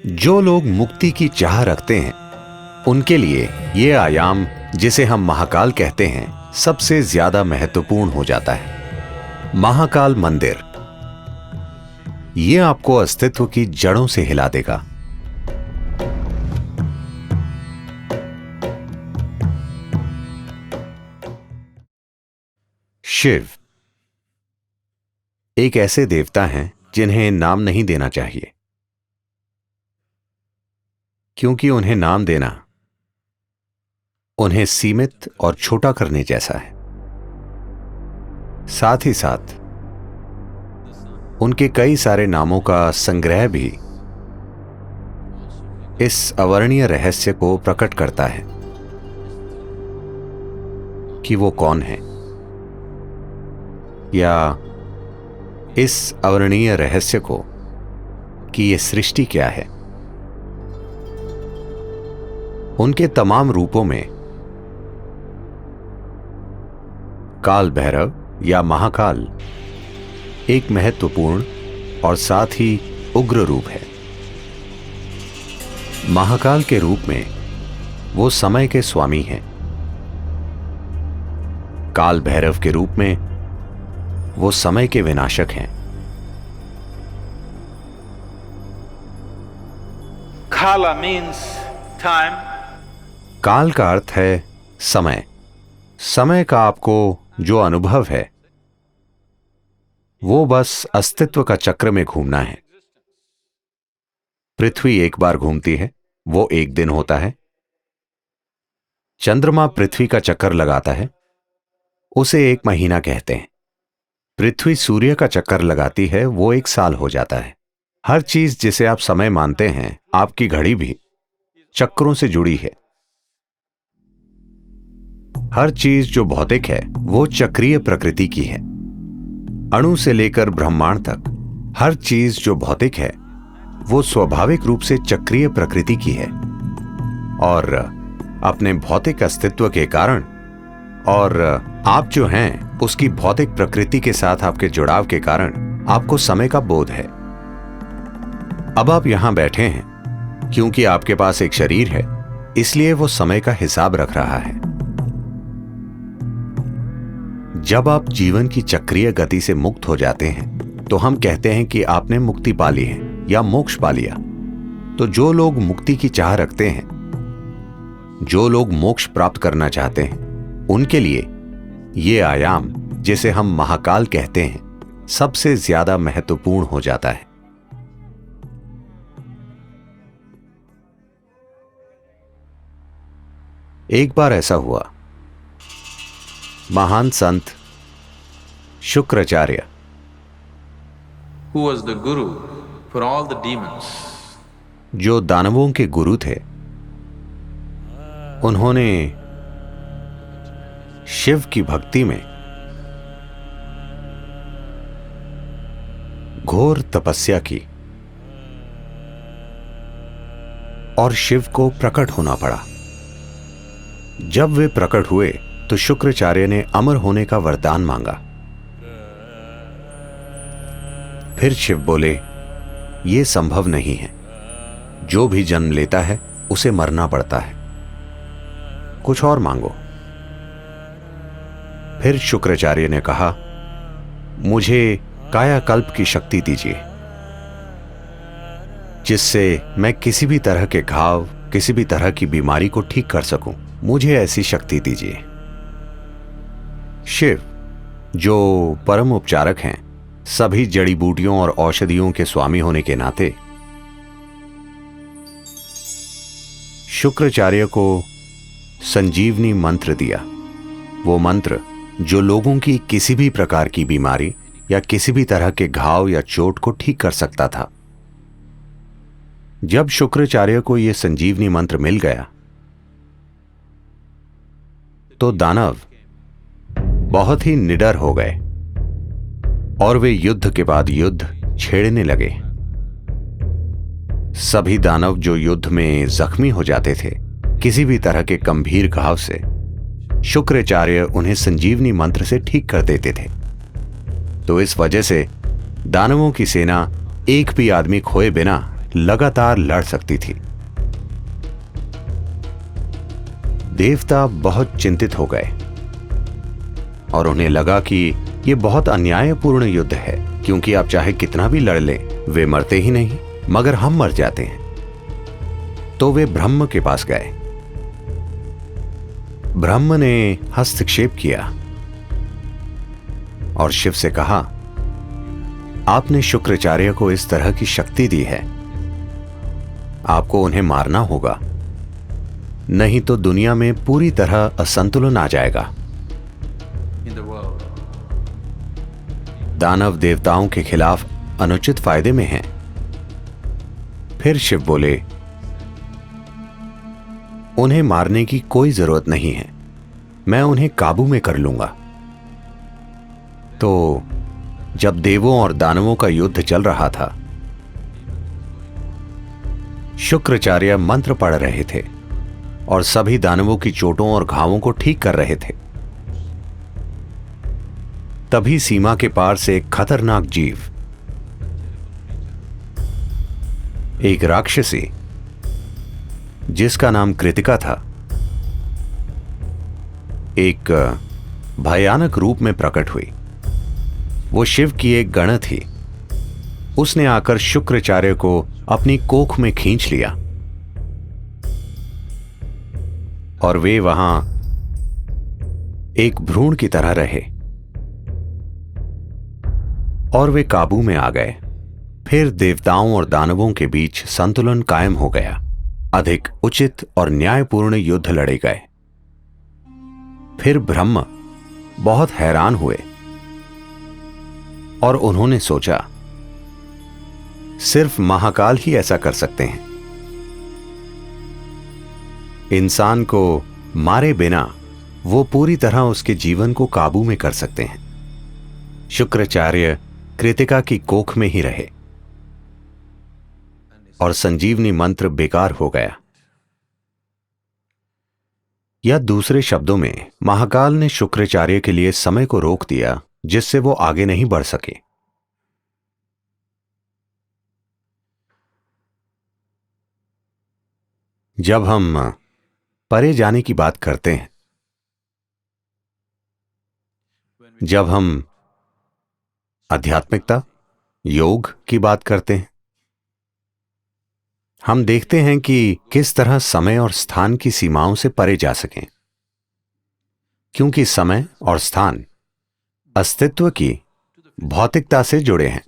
जो लोग मुक्ति की चाह रखते हैं उनके लिए ये आयाम, जिसे हम महाकाल कहते हैं, सबसे ज्यादा महत्वपूर्ण हो जाता है। महाकाल मंदिर ये आपको अस्तित्व की जड़ों से हिला देगा। शिव एक ऐसे देवता हैं जिन्हें नाम नहीं देना चाहिए, क्योंकि उन्हें नाम देना उन्हें सीमित और छोटा करने जैसा है। साथ ही साथ उनके कई सारे नामों का संग्रह भी इस अवर्णीय रहस्य को प्रकट करता है कि वो कौन है, या इस अवर्णीय रहस्य को कि ये सृष्टि क्या है। उनके तमाम रूपों में काल भैरव या महाकाल एक महत्वपूर्ण और साथ ही उग्र रूप है। महाकाल के रूप में वो समय के स्वामी हैं। काल भैरव के रूप में वो समय के विनाशक हैं। Kala means time. काल का अर्थ है समय। समय का आपको जो अनुभव है वो बस अस्तित्व का चक्र में घूमना है। पृथ्वी एक बार घूमती है, वो एक दिन होता है। चंद्रमा पृथ्वी का चक्कर लगाता है, उसे एक महीना कहते हैं। पृथ्वी सूर्य का चक्कर लगाती है, वो एक साल हो जाता है। हर चीज जिसे आप समय मानते हैं, आपकी घड़ी भी चक्रों से जुड़ी है। हर चीज जो भौतिक है वो चक्रीय प्रकृति की है। अणु से लेकर ब्रह्मांड तक हर चीज जो भौतिक है वो स्वाभाविक रूप से चक्रीय प्रकृति की है, और अपने भौतिक अस्तित्व के कारण और आप जो हैं उसकी भौतिक प्रकृति के साथ आपके जुड़ाव के कारण आपको समय का बोध है। अब आप यहां बैठे हैं क्योंकि आपके पास एक शरीर है, इसलिए वो समय का हिसाब रख रहा है। जब आप जीवन की चक्रीय गति से मुक्त हो जाते हैं तो हम कहते हैं कि आपने मुक्ति पा ली है या मोक्ष पा लिया। तो जो लोग मुक्ति की चाह रखते हैं, जो लोग मोक्ष प्राप्त करना चाहते हैं, उनके लिए ये आयाम, जिसे हम महाकाल कहते हैं, सबसे ज्यादा महत्वपूर्ण हो जाता है। एक बार ऐसा हुआ, महान संत Shukracharya, Who was the guru for all the demons? जो दानवों के गुरु थे, उन्होंने शिव की भक्ति में घोर तपस्या की और शिव को प्रकट होना पड़ा। जब वे प्रकट हुए तो शुक्राचार्य ने अमर होने का वरदान मांगा। फिर शिव बोले, यह संभव नहीं है। जो भी जन्म लेता है उसे मरना पड़ता है, कुछ और मांगो। फिर शुक्राचार्य ने कहा, मुझे कायाकल्प की शक्ति दीजिए, जिससे मैं किसी भी तरह के घाव, किसी भी तरह की बीमारी को ठीक कर सकूं। मुझे ऐसी शक्ति दीजिए। शिव, जो परम उपचारक हैं, सभी जड़ी बूटियों और औषधियों के स्वामी होने के नाते, शुक्राचार्य को संजीवनी मंत्र दिया। वो मंत्र जो लोगों की किसी भी प्रकार की बीमारी या किसी भी तरह के घाव या चोट को ठीक कर सकता था। जब शुक्राचार्य को यह संजीवनी मंत्र मिल गया तो दानव बहुत ही निडर हो गए और वे युद्ध के बाद युद्ध छेड़ने लगे। सभी दानव जो युद्ध में जख्मी हो जाते थे, किसी भी तरह के गंभीर घाव से, शुक्राचार्य उन्हें संजीवनी मंत्र से ठीक कर देते थे। तो इस वजह से दानवों की सेना एक भी आदमी खोए बिना लगातार लड़ सकती थी। देवता बहुत चिंतित हो गए और उन्हें लगा कि यह बहुत अन्यायपूर्ण युद्ध है, क्योंकि आप चाहे कितना भी लड़ लें, वे मरते ही नहीं, मगर हम मर जाते हैं। तो वे ब्रह्म के पास गए। ब्रह्म ने हस्तक्षेप किया और शिव से कहा, आपने शुक्राचार्य को इस तरह की शक्ति दी है, आपको उन्हें मारना होगा, नहीं तो दुनिया में पूरी तरह असंतुलन आ जाएगा। in the world. दानव देवताओं के खिलाफ अनुचित फायदे में हैं। फिर शिव बोले, उन्हें मारने की कोई जरूरत नहीं है, मैं उन्हें काबू में कर लूंगा। तो जब देवों और दानवों का युद्ध चल रहा था, शुक्राचार्य मंत्र पढ़ रहे थे और सभी दानवों की चोटों और घावों को ठीक कर रहे थे। तभी सीमा के पार से एक खतरनाक जीव, एक राक्षसी जिसका नाम कृतिका था, एक भयानक रूप में प्रकट हुई। वो शिव की एक गण थी। उसने आकर शुक्राचार्य को अपनी कोख में खींच लिया और वे वहां एक भ्रूण की तरह रहे और वे काबू में आ गए। फिर देवताओं और दानवों के बीच संतुलन कायम हो गया। अधिक उचित और न्यायपूर्ण युद्ध लड़े गए। फिर ब्रह्म बहुत हैरान हुए और उन्होंने सोचा, सिर्फ महाकाल ही ऐसा कर सकते हैं। इंसान को मारे बिना वो पूरी तरह उसके जीवन को काबू में कर सकते हैं। शुक्राचार्य कृतिका की कोख में ही रहे और संजीवनी मंत्र बेकार हो गया। या दूसरे शब्दों में, महाकाल ने शुक्राचार्य के लिए समय को रोक दिया, जिससे वो आगे नहीं बढ़ सके। जब हम परे जाने की बात करते हैं, जब हम आध्यात्मिकता, योग की बात करते हैं, हम देखते हैं कि किस तरह समय और स्थान की सीमाओं से परे जा सकें, क्योंकि समय और स्थान अस्तित्व की भौतिकता से जुड़े हैं।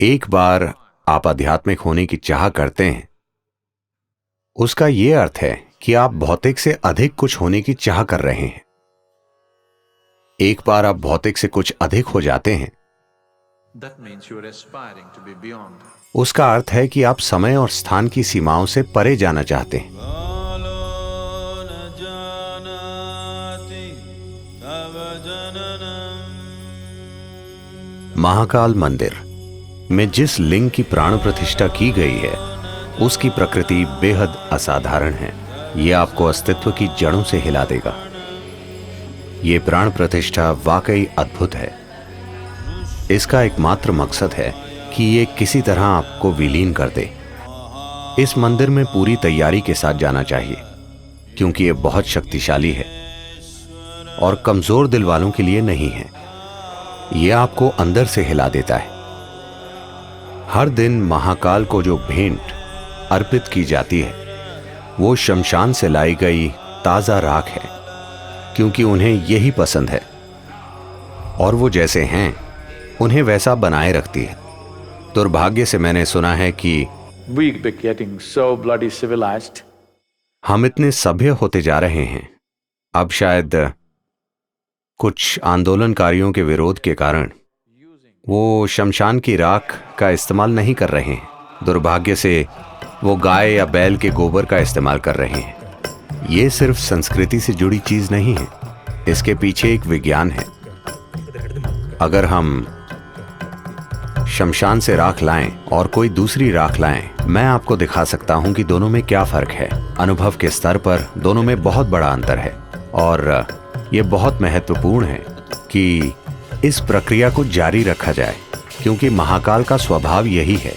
एक बार आप आध्यात्मिक होने की चाह करते हैं, उसका यह अर्थ है कि आप भौतिक से अधिक कुछ होने की चाह कर रहे हैं। एक बार आप भौतिक से कुछ अधिक हो जाते हैं, That means you are aspiring to be beyond. उसका अर्थ है कि आप समय और स्थान की सीमाओं से परे जाना चाहते हैं। महाकाल मंदिर में जिस लिंग की प्राण प्रतिष्ठा की गई है, उसकी प्रकृति बेहद असाधारण है। यह आपको अस्तित्व की जड़ों से हिला देगा। यह प्राण प्रतिष्ठा वाकई अद्भुत है। इसका एकमात्र मकसद है कि ये किसी तरह आपको विलीन कर दे। इस मंदिर में पूरी तैयारी के साथ जाना चाहिए, क्योंकि यह बहुत शक्तिशाली है और कमजोर दिल वालों के लिए नहीं है। यह आपको अंदर से हिला देता है। हर दिन महाकाल को जो भेंट अर्पित की जाती है, वो शमशान से लाई गई ताजा राख है, क्योंकि उन्हें यही पसंद है और वो जैसे हैं उन्हें वैसा बनाए रखती है। दुर्भाग्य से मैंने सुना है कि We be getting so bloody civilized. हम इतने सभ्य होते जा रहे हैं, अब शायद कुछ आंदोलनकारियों के विरोध के कारण वो शमशान की राख का इस्तेमाल नहीं कर रहे हैं। दुर्भाग्य से वो गाय या बैल के गोबर का इस्तेमाल कर रहे हैं। ये सिर्फ संस्कृति से जुड़ी चीज नहीं है, इसके पीछे एक विज्ञान है। अगर हम शमशान से राख लाएं और कोई दूसरी राख लाएं, मैं आपको दिखा सकता हूं कि दोनों में क्या फर्क है। अनुभव के स्तर पर दोनों में बहुत बड़ा अंतर है और यह बहुत महत्वपूर्ण है कि इस प्रक्रिया को जारी रखा जाए। क्योंकि महाकाल का स्वभाव यही है।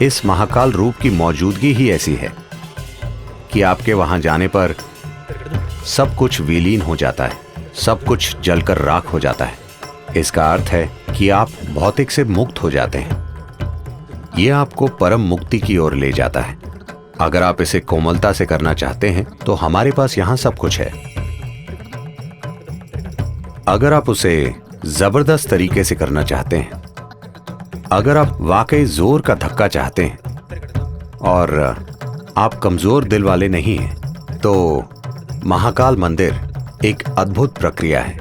इस महाकाल रूप की मौजूदगी ही ऐसी है कि आपके वहां जाने पर सब कुछ विलीन हो जाता है, सब कुछ जलकर राख हो जाता है। इसका अर्थ है कि आप भौतिक से मुक्त हो जाते हैं। यह आपको परम मुक्ति की ओर ले जाता है। अगर आप इसे कोमलता से करना चाहते हैं तो हमारे पास यहां सब कुछ है। अगर आप उसे जबरदस्त तरीके से करना चाहते हैं, अगर आप वाकई जोर का धक्का चाहते हैं और आप कमजोर दिल वाले नहीं हैं, तो महाकाल मंदिर एक अद्भुत प्रक्रिया है।